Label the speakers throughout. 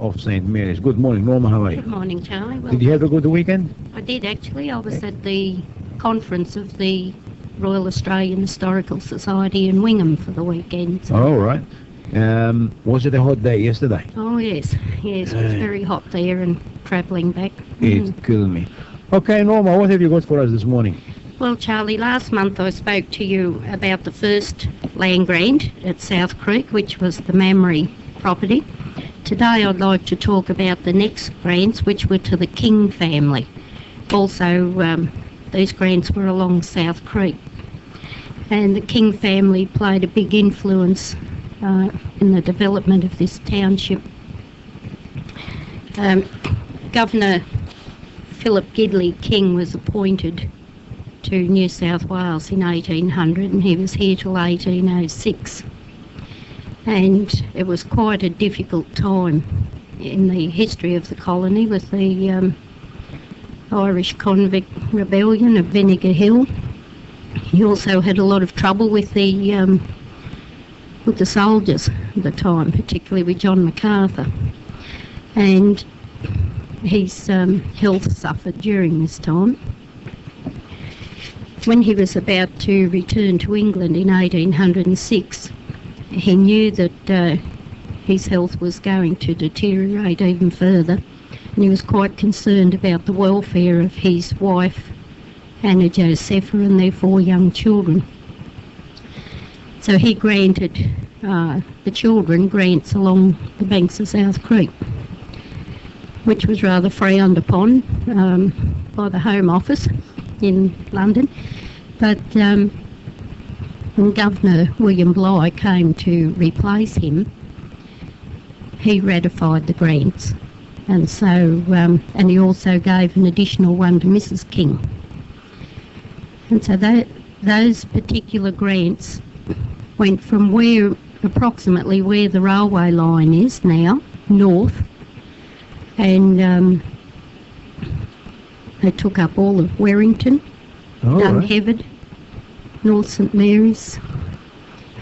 Speaker 1: of St. Mary's. Good morning, Norma. How are you?
Speaker 2: Good morning, Charlie. Well,
Speaker 1: Did you have a good weekend?
Speaker 2: I did actually. I was at the conference of the Royal Australian Historical Society in Wingham for the weekend. So.
Speaker 1: All right. Was it a hot day yesterday?
Speaker 2: Oh, yes. Yes, it was very hot there and travelling back.
Speaker 1: It killed me. Okay, Norma, what have you got for us this morning?
Speaker 2: Well, Charlie, last month I spoke to you about the first land grant at South Creek, which was the Mamre property. Today I'd like to talk about the next grants, which were to the King family. Also, these grants were along South Creek. And the King family played a big influence in the development of this township. Governor Philip Gidley King was appointed to New South Wales in 1800, and he was here till 1806. And it was quite a difficult time in the history of the colony with the Irish convict rebellion of Vinegar Hill. He also had a lot of trouble with the soldiers at the time, particularly with John MacArthur. And his health suffered during this time. When he was about to return to England in 1806, he knew that his health was going to deteriorate even further, and he was quite concerned about the welfare of his wife, Anna Josepha, and their 4 young children. So he granted the children grants along the banks of South Creek, which was rather frowned upon by the Home Office in London. But when Governor William Bligh came to replace him, he ratified the grants, and so and he also gave an additional one to Mrs. King. And so those particular grants went from approximately where the railway line is now, north, and they took up all of Werrington, Dunheved, North St Mary's,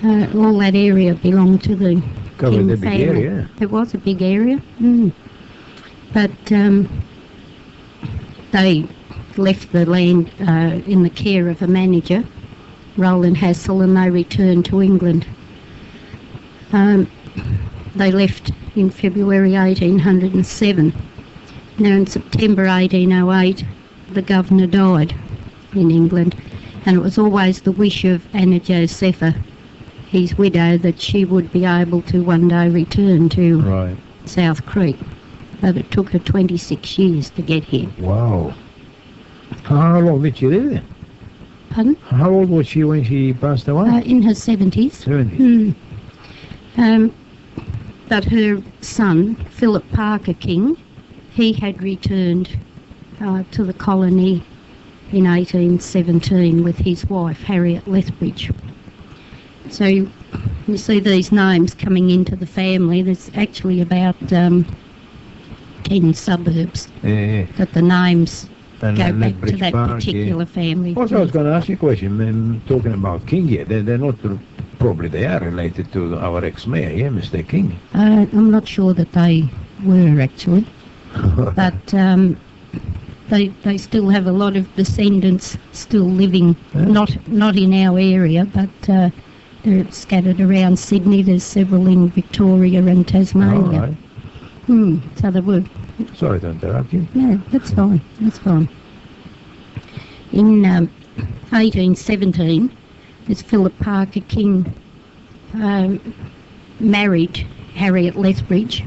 Speaker 2: all that area belonged to the King family.
Speaker 1: Area.
Speaker 2: It was a big area, but they left the land in the care of a manager, Roland Hassel, and they returned to England. They left in February 1807. Now in September 1808, the governor died in England, and it was always the wish of Anna Josepha, his widow, that she would be able to one day return to South Creek. But it took her 26 years to get here.
Speaker 1: Wow. How long did she live there?
Speaker 2: Pardon?
Speaker 1: How old was she when she passed away?
Speaker 2: In her 70s.
Speaker 1: 70s.
Speaker 2: But her son, Philip Parker King, he had returned to the colony in 1817 with his wife, Harriet Lethbridge. So you see these names coming into the family. There's actually about 10 suburbs that the names go back to that particular family.
Speaker 1: Also, I was going to ask you a question. Talking about King here, they're not probably they are related to our ex-mayor, Mr. King.
Speaker 2: I'm not sure that they were actually, but they still have a lot of descendants still living, not in our area, but they're scattered around Sydney. There's several in Victoria and Tasmania. So they were.
Speaker 1: Sorry to interrupt you.
Speaker 2: No, that's fine. That's fine. In 1817, this Philip Parker King married Harriet Lethbridge,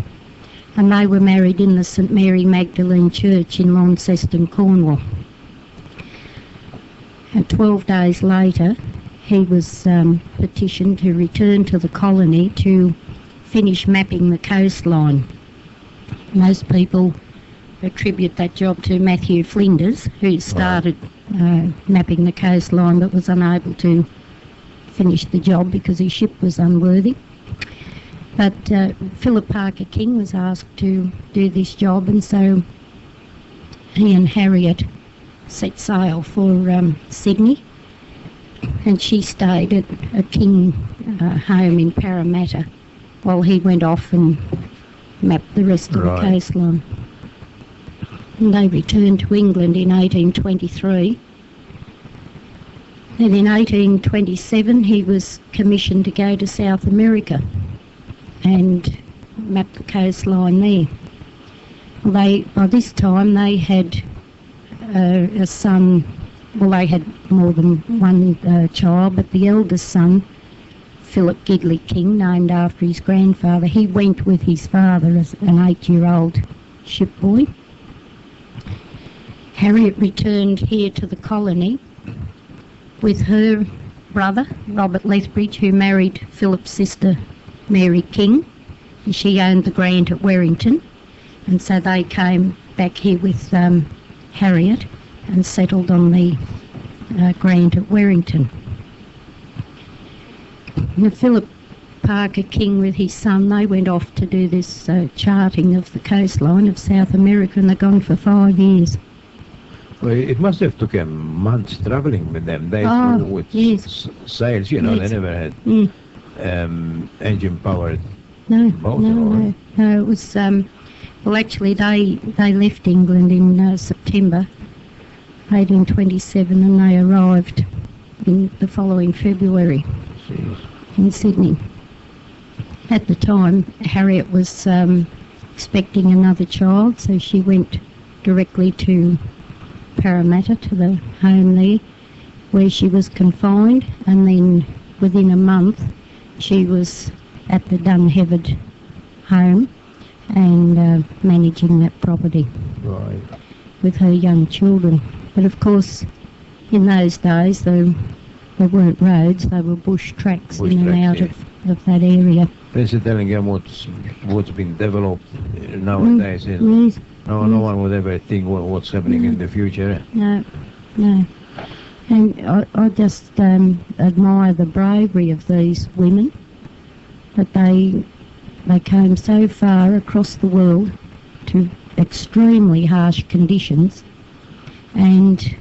Speaker 2: and they were married in the St Mary Magdalene Church in Launceston, Cornwall. And 12 days later, he was petitioned to return to the colony to finish mapping the coastline. Most people attribute that job to Matthew Flinders, who started mapping the coastline but was unable to finish the job because his ship was unworthy. But Philip Parker King was asked to do this job, and so he and Harriet set sail for Sydney, and she stayed at a King home in Parramatta while he went off and mapped the rest of
Speaker 1: Right.
Speaker 2: the coastline. And they returned to England in 1823. Then in 1827 he was commissioned to go to South America and map the coastline there. By this time they had a son. Well, they had more than one child, but the eldest son, Philip Gidley King, named after his grandfather, he went with his father as an 8-year-old ship boy. Harriet returned here to the colony with her brother, Robert Lethbridge, who married Philip's sister, Mary King. She owned the Grant at Werrington, and so they came back here with Harriet and settled on the Grant at Werrington. Now, Philip Parker King with his son, they went off to do this charting of the coastline of South America, and they're gone for 5 years.
Speaker 1: Well, it must have taken months travelling with them. They with
Speaker 2: yes.
Speaker 1: sails, you know,
Speaker 2: Yes.
Speaker 1: they never had engine-powered
Speaker 2: No,
Speaker 1: boat.
Speaker 2: no, it was, well, actually they left England in September 1827, and they arrived in the following February
Speaker 1: Jeez.
Speaker 2: in Sydney. At the time, Harriet was expecting another child, so she went directly to Parramatta, to the home there, where she was confined, and then within a month she was at the Dunheved home and managing that property
Speaker 1: Right.
Speaker 2: with her young children. But of course, in those days there weren't roads, they were bush tracks
Speaker 1: Bush
Speaker 2: in and
Speaker 1: tracks,
Speaker 2: out of that area.
Speaker 1: This is telling them what's been developed nowadays.
Speaker 2: Yes.
Speaker 1: No one would ever think what's happening in the future.
Speaker 2: No. And I just admire the bravery of these women, that they came so far across the world to extremely harsh conditions, and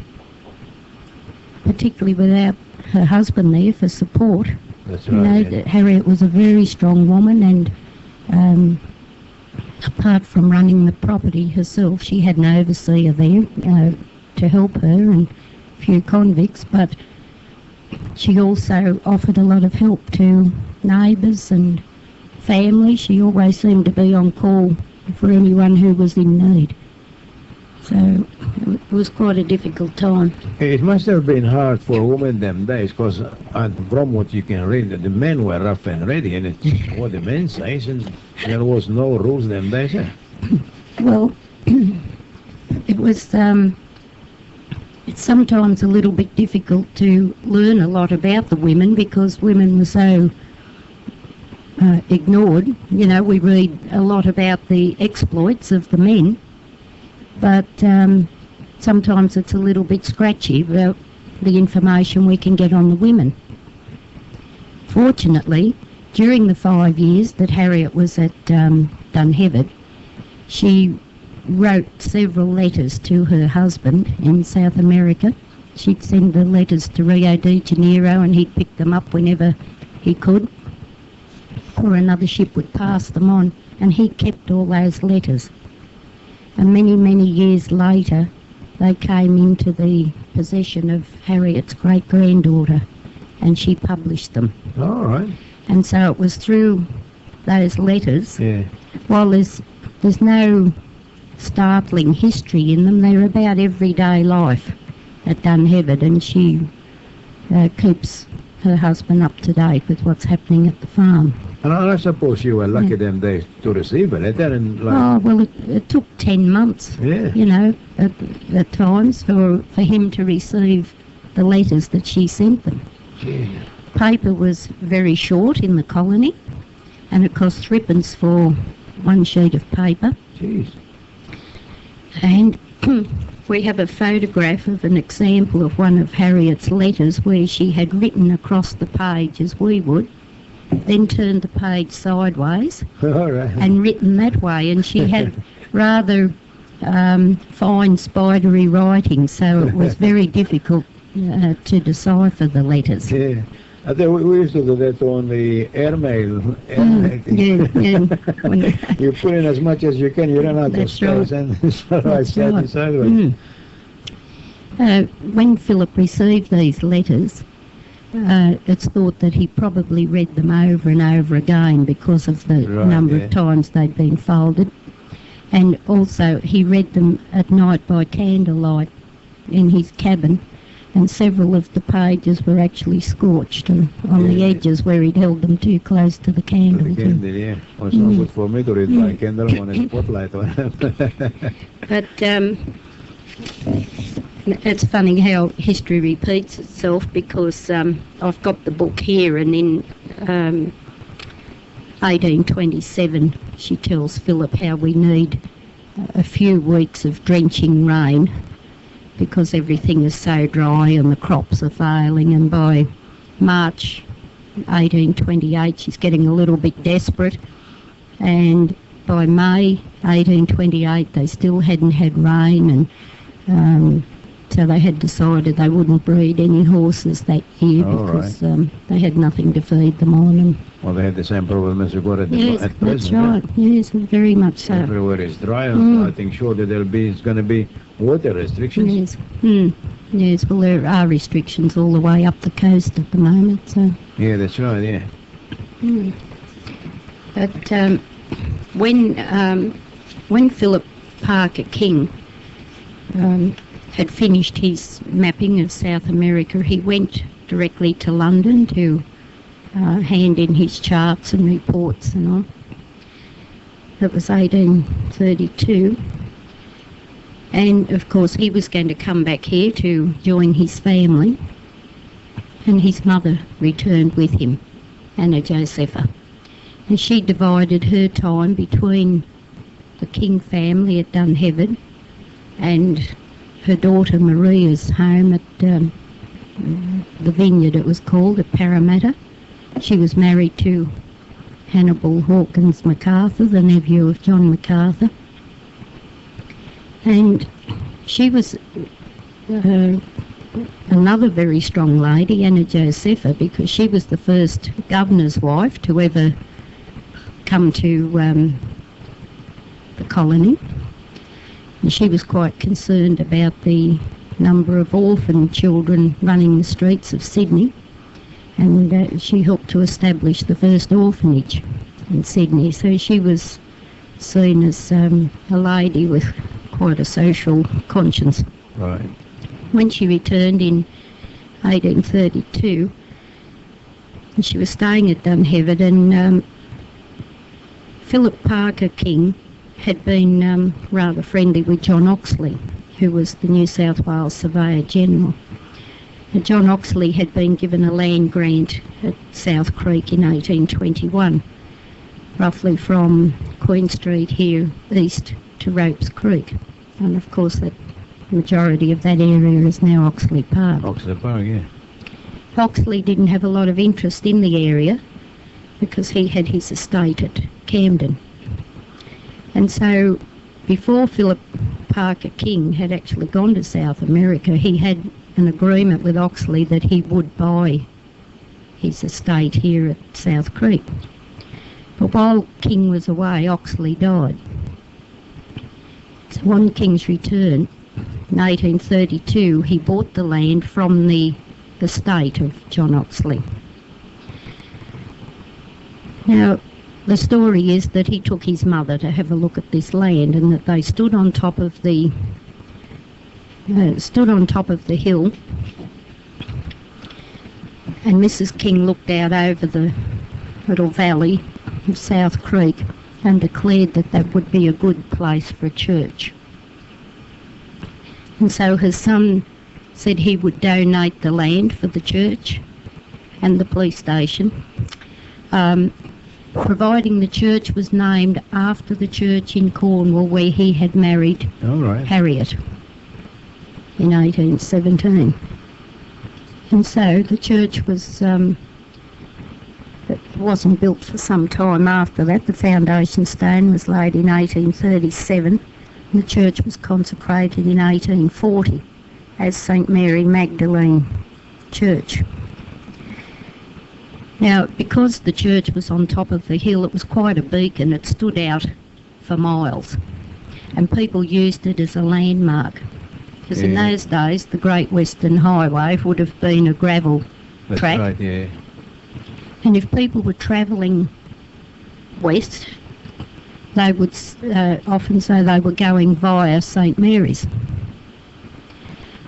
Speaker 2: particularly without her husband there for support.
Speaker 1: That's
Speaker 2: You
Speaker 1: right.
Speaker 2: know, Harriet was a very strong woman, and apart from running the property herself, she had an overseer there to help her and a few convicts, but she also offered a lot of help to neighbours and family. She always seemed to be on call for anyone who was in need. So it was quite a difficult time.
Speaker 1: It must have been hard for women them days, because from what you can read, the men were rough and ready, and it's what the men say, and there was no rules them days.
Speaker 2: Well, it was it's sometimes a little bit difficult to learn a lot about the women, because women were so ignored. You know, we read a lot about the exploits of the men, but sometimes it's a little bit scratchy about the information we can get on the women. Fortunately, during the 5 years that Harriet was at Dunheved, she wrote several letters to her husband in South America. She'd send the letters to Rio de Janeiro, and he'd pick them up whenever he could, or another ship would pass them on, and he kept all those letters. And many, many years later, they came into the possession of Harriet's great-granddaughter, and she published them.
Speaker 1: All right.
Speaker 2: And so it was through those letters.
Speaker 1: Yeah.
Speaker 2: While there's no startling history in them, they're about everyday life at Dunheved, and she keeps her husband up to date with what's happening at the farm.
Speaker 1: And I suppose you were lucky them days to receive a letter, and
Speaker 2: Oh, well, it took 10 months,
Speaker 1: yeah.
Speaker 2: you know, at times for him to receive the letters that she sent them.
Speaker 1: Yeah.
Speaker 2: Paper was very short in the colony, and it cost 3p for one sheet of paper.
Speaker 1: Jeez.
Speaker 2: And we have a photograph of an example of one of Harriet's letters where she had written across the page as we would, then turned the page sideways
Speaker 1: All right.
Speaker 2: and written that way, and she had rather fine spidery writing, so it was very difficult to decipher the letters.
Speaker 1: Yeah. I think we used to do that on the airmail. Thing.
Speaker 2: Yeah.
Speaker 1: You put in as much as you can, you run out of
Speaker 2: That's
Speaker 1: space,
Speaker 2: right.
Speaker 1: and so I
Speaker 2: That's
Speaker 1: sat
Speaker 2: right.
Speaker 1: sideways.
Speaker 2: When Philip received these letters, it's thought that he probably read them over and over again because of the
Speaker 1: Right,
Speaker 2: number
Speaker 1: yeah.
Speaker 2: of times they'd been folded. And also he read them at night by candlelight in his cabin, and several of the pages were actually scorched on the
Speaker 1: Yeah.
Speaker 2: edges where he'd held them too close to the candle.
Speaker 1: The candle, yeah. Was not good for me to read by candle on a spotlight.
Speaker 2: But it's funny how history repeats itself, because I've got the book here, and in 1827 she tells Philip how we need a few weeks of drenching rain because everything is so dry and the crops are failing, and by March 1828 she's getting a little bit desperate, and by May 1828 they still hadn't had rain, and so they had decided they wouldn't breed any horses that year because they had nothing to feed them on. And
Speaker 1: well, they had the same problem as we've got at
Speaker 2: that's
Speaker 1: present.
Speaker 2: right. Yes, very much so.
Speaker 1: Everywhere is dry, and I think sure that it's going to be water restrictions.
Speaker 2: Yes. Yes, well, there are restrictions all the way up the coast at the moment. So.
Speaker 1: Yeah, that's right, yeah.
Speaker 2: But when Philip Parker King had finished his mapping of South America, he went directly to London to hand in his charts and reports and all. That was 1832. And of course he was going to come back here to join his family, and his mother returned with him, Anna Josepha. And she divided her time between the King family at Dunheved and her daughter Maria's home at the vineyard, it was called, at Parramatta. She was married to Hannibal Hawkins MacArthur, the nephew of John MacArthur. And she was another very strong lady, Anna Josepha, because she was the first governor's wife to ever come to the colony. And she was quite concerned about the number of orphan children running the streets of Sydney, and she helped to establish the first orphanage in Sydney. So she was seen as a lady with quite a social conscience.
Speaker 1: Right.
Speaker 2: When she returned in 1832, and she was staying at Dunheved, and Philip Parker King had been rather friendly with John Oxley, who was the New South Wales Surveyor General. And John Oxley had been given a land grant at South Creek in 1821, roughly from Queen Street here east to Ropes Creek. And of course the majority of that area is now Oxley Park.
Speaker 1: Oxley Park, yeah.
Speaker 2: Oxley didn't have a lot of interest in the area because he had his estate at Camden. And so before Philip Parker King had actually gone to South America, he had an agreement with Oxley that he would buy his estate here at South Creek. But while King was away, Oxley died. So on King's return in 1832, he bought the land from the estate of John Oxley. Now, the story is that he took his mother to have a look at this land, and that they stood on top of the hill, and Mrs. King looked out over the little valley of South Creek and declared that that would be a good place for a church. And so her son said he would donate the land for the church and the police station, providing the church was named after the church in Cornwall where he had married Harriet in 1817. And so the church was it wasn't built for some time after that. The foundation stone was laid in 1837, and the church was consecrated in 1840 as St Mary Magdalene Church. Now, because the church was on top of the hill, it was quite a beacon. It stood out for miles, and people used it as a landmark. Because in those days, the Great Western Highway would have been a gravel track.
Speaker 1: Right, yeah.
Speaker 2: And if people were travelling west, they would often say they were going via St Mary's.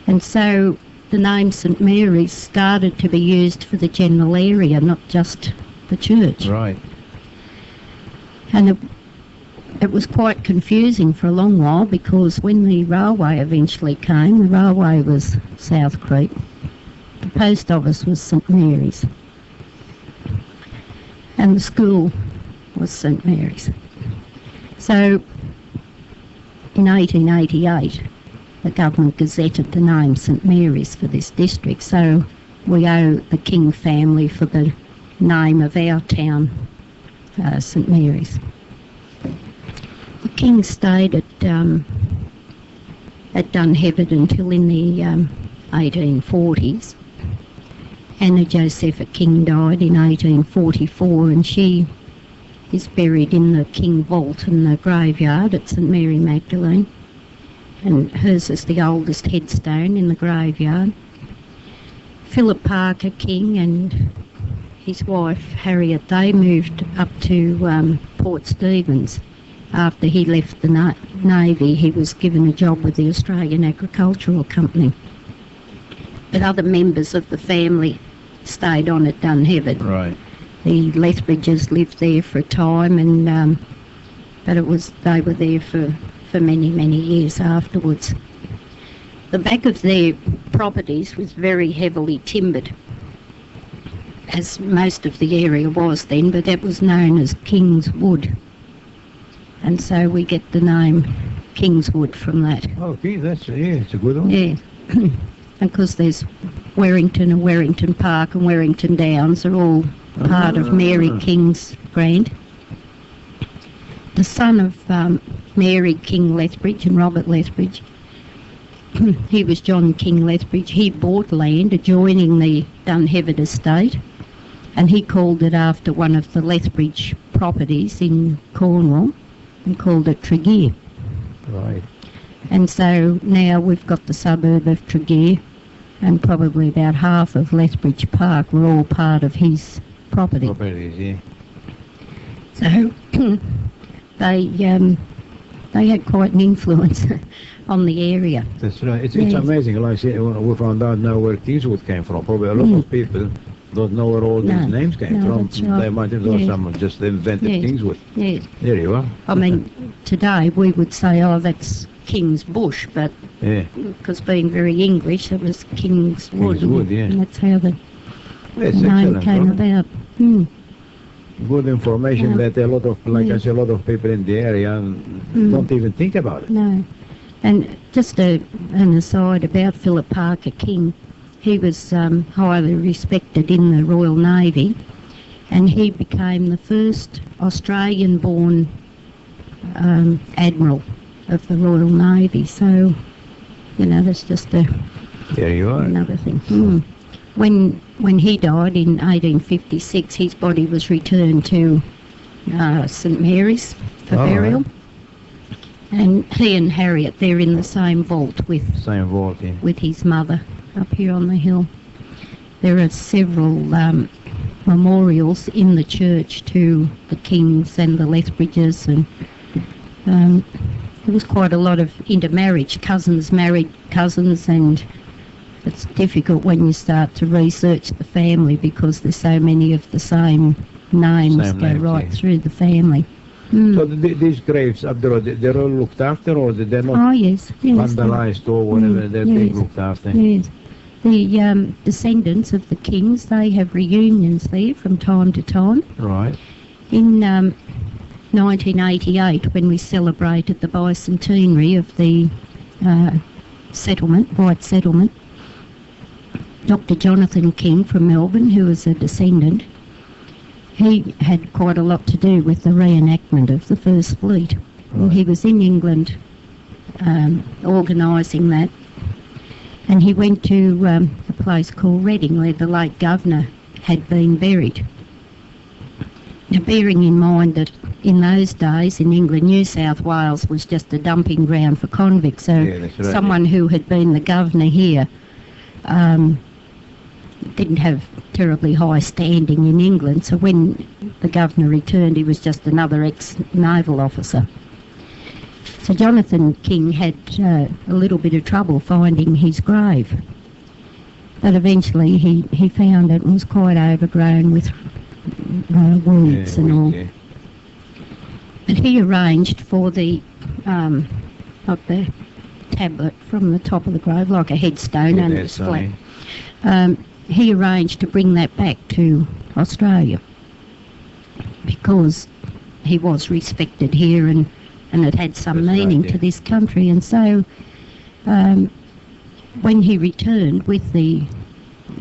Speaker 2: And so the name St Mary's started to be used for the general area, not just the church.
Speaker 1: Right.
Speaker 2: And it was quite confusing for a long while, because when the railway eventually came, the railway was South Creek, the post office was St Mary's, and the school was St Mary's. So in 1888, the government gazetted the name St Mary's for this district, so we owe the King family for the name of our town, St Mary's. The King stayed at Dunheved until in the 1840s. Anna Josepha King died in 1844, and she is buried in the King vault in the graveyard at St Mary Magdalene, and hers is the oldest headstone in the graveyard. Philip Parker King and his wife Harriet, they moved up to Port Stephens. After he left the Navy, he was given a job with the Australian Agricultural Company. But other members of the family stayed on at Dunheved.
Speaker 1: Right.
Speaker 2: The Lethbridges lived there for a time, and but they were there for many, many years afterwards. The back of their properties was very heavily timbered, as most of the area was then, but that was known as King's Wood. And so we get the name Kingswood from that.
Speaker 1: Okay, it's a good one.
Speaker 2: Yeah. And because there's Werrington and Werrington Park and Werrington Downs are all part of Mary King's grant. The son of Mary King Lethbridge and Robert Lethbridge, he was John King Lethbridge. He bought land adjoining the Dunheved estate, and he called it after one of the Lethbridge properties in Cornwall, and called it Tregear.
Speaker 1: Right.
Speaker 2: And so now we've got the suburb of Tregear, and probably about half of Lethbridge Park were all part of his property.
Speaker 1: Properties, yeah.
Speaker 2: So they had quite an influence on the area.
Speaker 1: That's right. It's amazing. Like I said, we found out now where Kingswood came from. Probably a lot of people don't know where all these names came from.
Speaker 2: That's right.
Speaker 1: They might have thought someone just invented Kingswood.
Speaker 2: Yes.
Speaker 1: There you are.
Speaker 2: I mean, today we would say, oh, that's King's Bush, but because being very English, it was King's Wood. And that's how the name came about.
Speaker 1: Good information that a lot of, like I say, a lot of people in the area don't even think about it.
Speaker 2: No. And just an aside about Philip Parker King, he was highly respected in the Royal Navy, and he became the first Australian-born admiral of the Royal Navy. So, that's just
Speaker 1: there you are.
Speaker 2: Another thing. When he died in 1856, his body was returned to St Mary's for burial. Right. And he and Harriet, they're in the same vault with his mother up here on the hill. There are several memorials in the church to the Kings and the Lethbridges, and there was quite a lot of intermarriage. Cousins married cousins, and it's difficult when you start to research the family because there's so many of the same names right through the family.
Speaker 1: So these graves up the road, they're all looked after, or they're not vandalized or whatever, they're being looked after?
Speaker 2: Yes. The descendants of the Kings, they have reunions there from time to time.
Speaker 1: Right.
Speaker 2: In 1988, when we celebrated the bicentenary of the white settlement, Dr. Jonathan King from Melbourne, who was a descendant, he had quite a lot to do with the reenactment of the First Fleet. Right. And he was in England organising that, and he went to a place called Reading where the late governor had been buried. Now, bearing in mind that in those days in England, New South Wales was just a dumping ground for convicts. So
Speaker 1: Yeah, that's right.
Speaker 2: someone who had been the governor here didn't have terribly high standing in England. So when the governor returned, he was just another ex-naval officer. So Jonathan King had a little bit of trouble finding his grave. But eventually he found it and was quite overgrown with weeds and all.
Speaker 1: Yeah.
Speaker 2: But he arranged for the tablet from the top of the grave, like a headstone under the flat. He arranged to bring that back to Australia because he was respected here and it had some meaning to this country. And so when he returned with the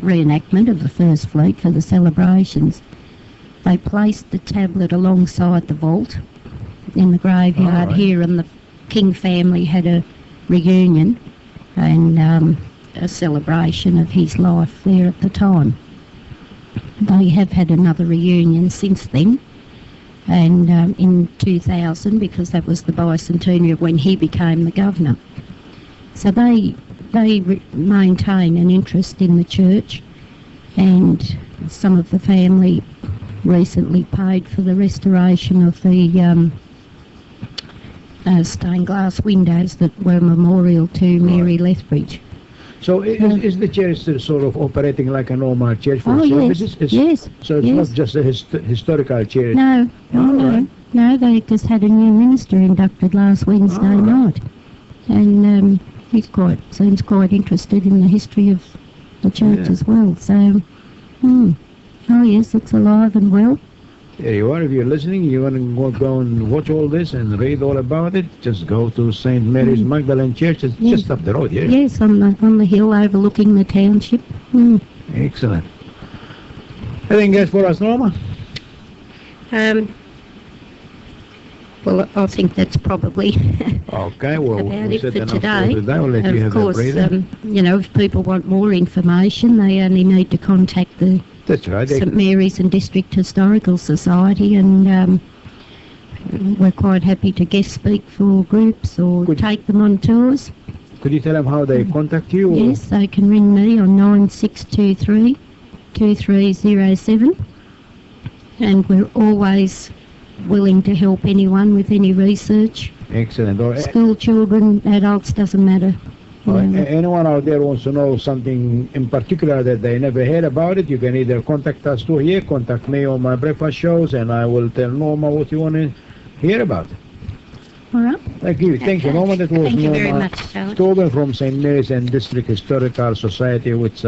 Speaker 2: reenactment of the First Fleet for the celebrations, they placed the tablet alongside the vault in the graveyard here, and the King family had a reunion and a celebration of his life there at the time. They have had another reunion since then, and in 2000, because that was the bicentennial of when he became the governor. So they maintain an interest in the church, and some of the family recently paid for the restoration of the stained glass windows that were memorial to Mary Lethbridge.
Speaker 1: So is the church still sort of operating like a normal church for services?
Speaker 2: Yes.
Speaker 1: So it's not just a historical church?
Speaker 2: No, they just had a new minister inducted last Wednesday night. And he's seems quite interested in the history of the church as well. So, oh yes, it's alive and well.
Speaker 1: There you are. If you're listening, you want to go and watch all this and read all about it, just go to St. Mary's Magdalene Church. It's just up the road, yeah?
Speaker 2: Yes, on the hill overlooking the township.
Speaker 1: Excellent. Anything else for us, Norma?
Speaker 2: Well, I think that's probably
Speaker 1: okay. Well,
Speaker 2: about
Speaker 1: we'll
Speaker 2: it for
Speaker 1: set
Speaker 2: today.
Speaker 1: We'll let you have
Speaker 2: of course,
Speaker 1: that
Speaker 2: if people want more information, they only need to contact the
Speaker 1: That's right.
Speaker 2: St. Mary's and District Historical Society, and we're quite happy to guest speak for groups or take them on tours.
Speaker 1: Could you tell them how they contact you? Or?
Speaker 2: Yes, they can ring me on 9623 2307, and we're always willing to help anyone with any research.
Speaker 1: Excellent.
Speaker 2: School children, adults, doesn't matter.
Speaker 1: Anyone out there wants to know something in particular that they never heard about it, you can either contact us through here, contact me on my breakfast shows, and I will tell Norma what you want to hear about.
Speaker 2: All right.
Speaker 1: Thank you. Thank you, Norma. That was
Speaker 2: Thank you very
Speaker 1: Norma
Speaker 2: much, Charlotte.
Speaker 1: Tobin from St. Mary's and District Historical Society, which